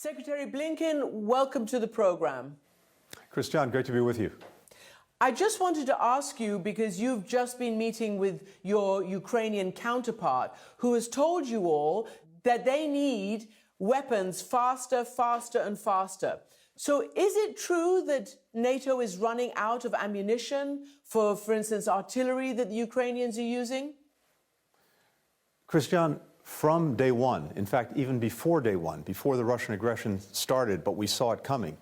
Secretary Blinken, welcome to the program. Christian, great to be with you. I just wanted to ask you, because you've just been meeting with your Ukrainian counterpart, who has told you all that they need weapons faster, faster and faster. So is it true that NATO is running out of ammunition for instance, artillery that the Ukrainians are using? Christian, from day one, in fact, even before day one, before the Russian aggression started, but we saw it coming,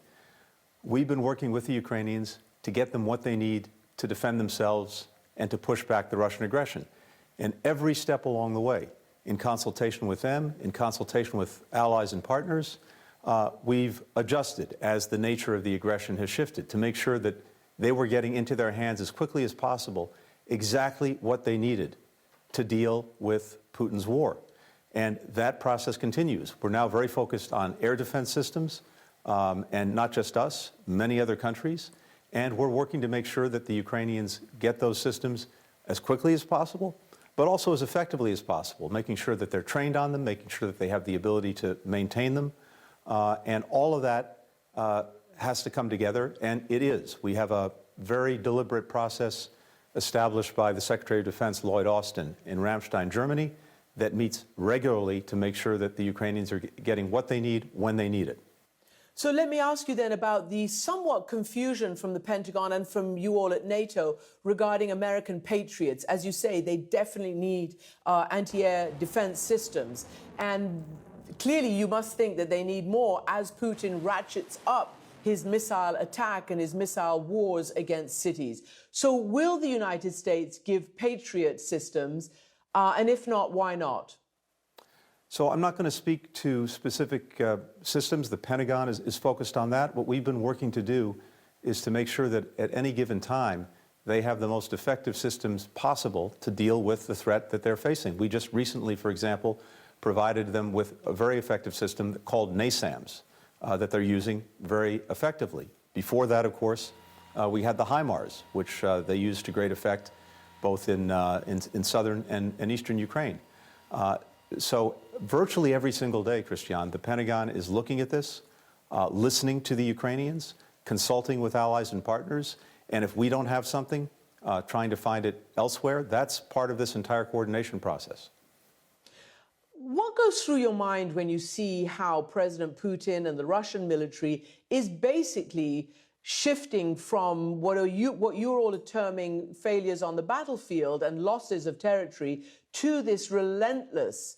we've been working with the Ukrainians to get them what they need to defend themselves and to push back the Russian aggression. And every step along the way, in consultation with them, in consultation with allies and partners, we've adjusted as the nature of the aggression has shifted to make sure that they were getting into their hands as quickly as possible exactly what they needed to deal with Putin's war. And that process continues. We're now very focused on air defense systems, and not just us, many other countries. And we're working to make sure that the Ukrainians get those systems as quickly as possible, but also as effectively as possible, making sure that they're trained on them, making sure that they have the ability to maintain them. And all of that has to come together, and it is. We have a very deliberate process established by the Secretary of Defense, Lloyd Austin, in Ramstein, Germany, that meets regularly to make sure that the Ukrainians are getting what they need when they need it. So let me ask you then about the somewhat confusion from the Pentagon and from you all at NATO regarding American Patriots. As you say, they definitely need anti-air defense systems. And clearly you must think that they need more as Putin ratchets up his missile attack and his missile wars against cities. So will the United States give Patriot systems? And if not, why not? So I'm not going to speak to specific systems. The Pentagon is focused on that. What we've been working to do is to make sure that at any given time, they have the most effective systems possible to deal with the threat that they're facing. We just recently, for example, provided them with a very effective system called NASAMS that they're using very effectively. Before that, of course, we had the HIMARS, which they used to great effect both in southern and eastern Ukraine. So virtually every single day, Christian, the Pentagon is looking at this, listening to the Ukrainians, consulting with allies and partners, and if we don't have something, trying to find it elsewhere. That's part of this entire coordination process. What goes through your mind when you see how President Putin and the Russian military is basically shifting from what you're all terming failures on the battlefield and losses of territory to this relentless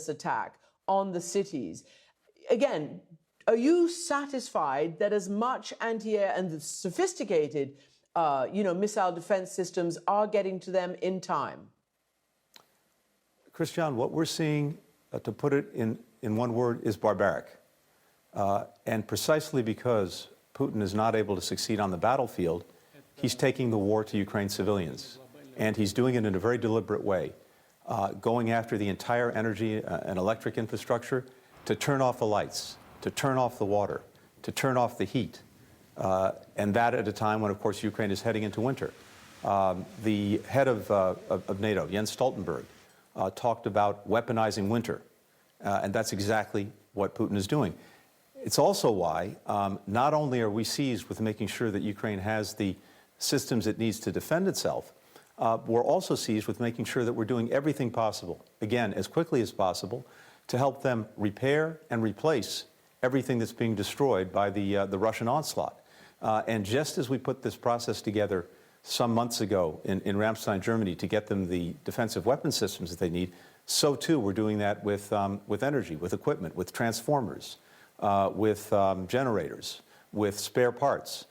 attack on the cities? Again, are you satisfied that as much anti-air and the sophisticated, missile defense systems are getting to them in time? Christian, what we're seeing, to put it in one word, is barbaric. And precisely because Putin is not able to succeed on the battlefield, he's taking the war to Ukraine's civilians. And he's doing it in a very deliberate way, going after the entire energy and electric infrastructure to turn off the lights, to turn off the water, to turn off the heat. And that at a time when, of course, Ukraine is heading into winter. The head of NATO, Jens Stoltenberg, talked about weaponizing winter. And that's exactly what Putin is doing. It's also why not only are we seized with making sure that Ukraine has the systems it needs to defend itself, we're also seized with making sure that we're doing everything possible, again, as quickly as possible, to help them repair and replace everything that's being destroyed by the Russian onslaught. And just as we put this process together some months ago in Ramstein, Germany, to get them the defensive weapon systems that they need, so too we're doing that with energy, with equipment, with transformers, with generators, with spare parts.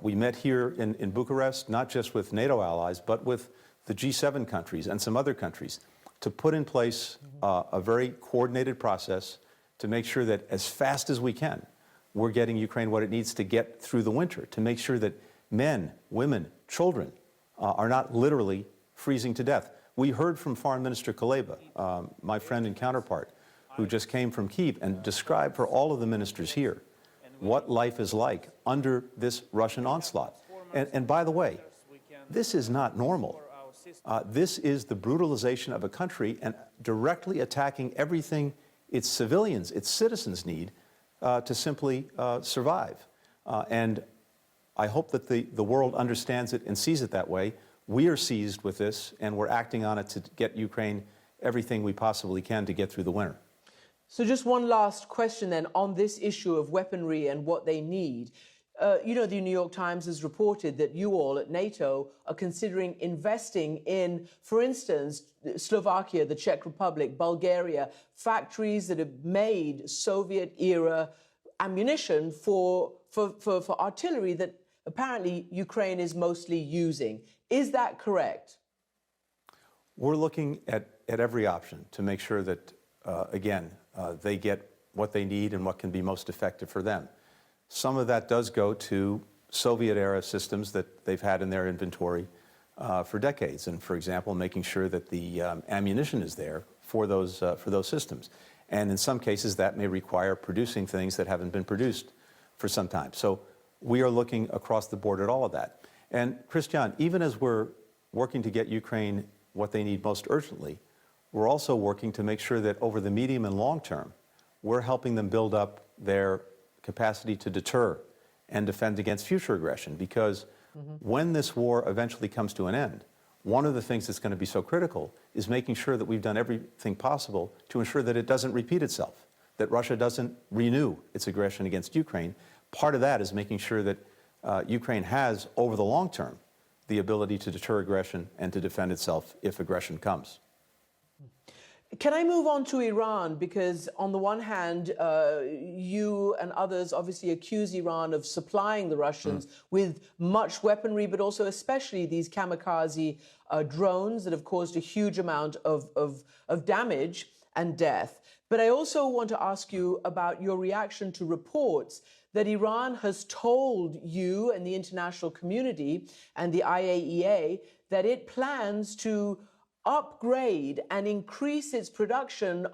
We met here in Bucharest, not just with NATO allies, but with the G7 countries and some other countries, to put in place a very coordinated process to make sure that as fast as we can, we're getting Ukraine what it needs to get through the winter, to make sure that men, women, children are not literally freezing to death. We heard from Foreign Minister Kuleba, my friend and counterpart, who just came from Kyiv, and described for all of the ministers here what life is like under this Russian onslaught. And by the way, this is not normal. This is the brutalization of a country and directly attacking everything its civilians, its citizens need to simply survive. And I hope that the world understands it and sees it that way. We are seized with this, and we're acting on it to get Ukraine everything we possibly can to get through the winter. So just one last question then on this issue of weaponry and what they need. You know, the New York Times has reported that you all at NATO are considering investing in, for instance, Slovakia, the Czech Republic, Bulgaria, factories that have made Soviet-era ammunition for artillery that apparently Ukraine is mostly using. Is that correct? We're looking at every option to make sure that, again, they get what they need and what can be most effective for them. Some of that does go to Soviet-era systems that they've had in their inventory for decades, and, for example, making sure that the ammunition is there for those systems. And in some cases, that may require producing things that haven't been produced for some time. So we are looking across the board at all of that. And, Christian, even as we're working to get Ukraine what they need most urgently, we're also working to make sure that over the medium and long term, we're helping them build up their capacity to deter and defend against future aggression. Because when this war eventually comes to an end, one of the things that's going to be so critical is making sure that we've done everything possible to ensure that it doesn't repeat itself, that Russia doesn't renew its aggression against Ukraine. Part of that is making sure that Ukraine has, over the long term, the ability to deter aggression and to defend itself if aggression comes. Can I move on to Iran? Because on the one hand, you and others obviously accuse Iran of supplying the Russians with much weaponry, but also especially these kamikaze drones that have caused a huge amount of damage and death. But I also want to ask you about your reaction to reports that Iran has told you and the international community and the IAEA that it plans to upgrade and increase its production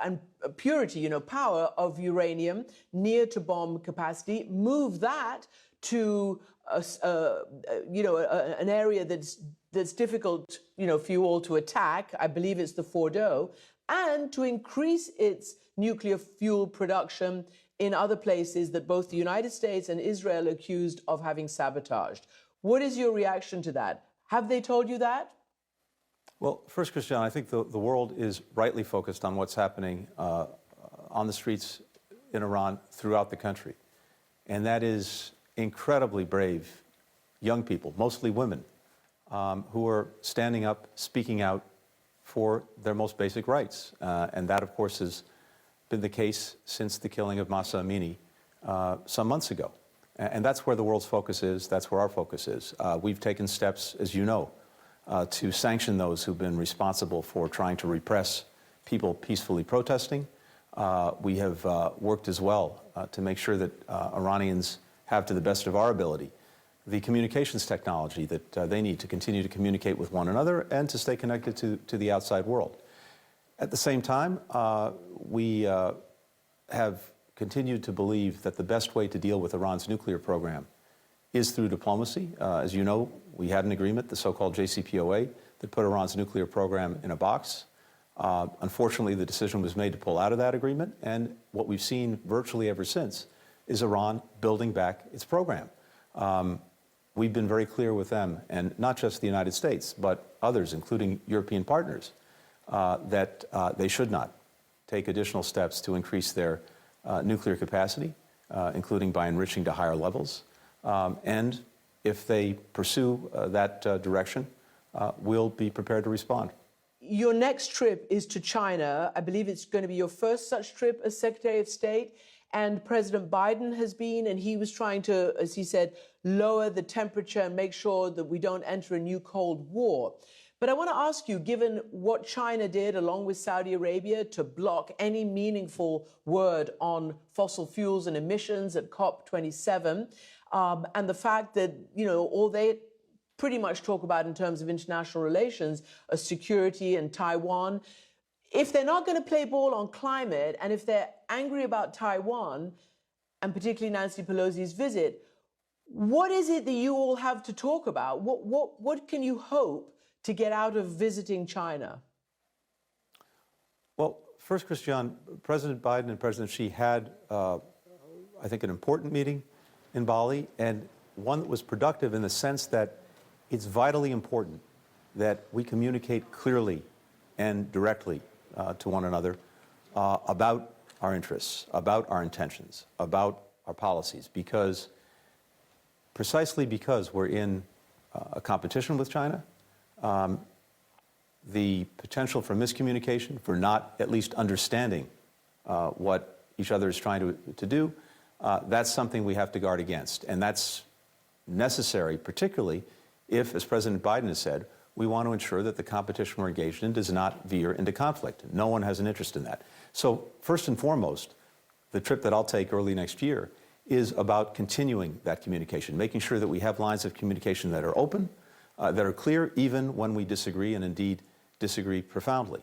and purity, power of uranium near to bomb capacity, move that to an area that's difficult, for you all to attack. I believe it's the Fordo, and to increase its nuclear fuel production in other places that both the United States and Israel are accused of having sabotaged. What is your reaction to that? Have they told you that? Well, first, Christian, I think the world is rightly focused on what's happening on the streets in Iran throughout the country. And that is incredibly brave young people, mostly women, who are standing up, speaking out for their most basic rights. And that, of course, has been the case since the killing of Mahsa Amini some months ago. And that's where the world's focus is. That's where our focus is. We've taken steps, as you know, to sanction those who've been responsible for trying to repress people peacefully protesting. We have worked as well to make sure that Iranians have, to the best of our ability, the communications technology that they need to continue to communicate with one another and to stay connected to the outside world. At the same time, we have continued to believe that the best way to deal with Iran's nuclear program is through diplomacy. As you know, we had an agreement, the so-called JCPOA, that put Iran's nuclear program in a box. Unfortunately, the decision was made to pull out of that agreement, and what we've seen virtually ever since is Iran building back its program. We've been very clear with them, and not just the United States, but others, including European partners, that they should not take additional steps to increase their nuclear capacity, including by enriching to higher levels. And if they pursue that direction, we'll be prepared to respond. Your next trip is to China. I believe it's going to be your first such trip as Secretary of State. And President Biden has been, and he was trying to, as he said, lower the temperature and make sure that we don't enter a new Cold War. But I want to ask you, given what China did along with Saudi Arabia to block any meaningful word on fossil fuels and emissions at COP27, and the fact that, all they pretty much talk about in terms of international relations are security and Taiwan. If they're not going to play ball on climate, and if they're angry about Taiwan, and particularly Nancy Pelosi's visit, what is it that you all have to talk about? What can you hope to get out of visiting China? Well, First, Christian, President Biden and President Xi had, I think, an important meeting in Bali, and one that was productive in the sense that it's vitally important that we communicate clearly and directly to one another about our interests, about our intentions, about our policies, precisely because we're in a competition with China, the potential for miscommunication, for not at least understanding what each other is trying to do, that's something we have to guard against. And that's necessary, particularly if, as President Biden has said, we want to ensure that the competition we're engaged in does not veer into conflict. No one has an interest in that. So first and foremost, the trip that I'll take early next year is about continuing that communication, making sure that we have lines of communication that are open, that are clear, even when we disagree, and indeed disagree profoundly.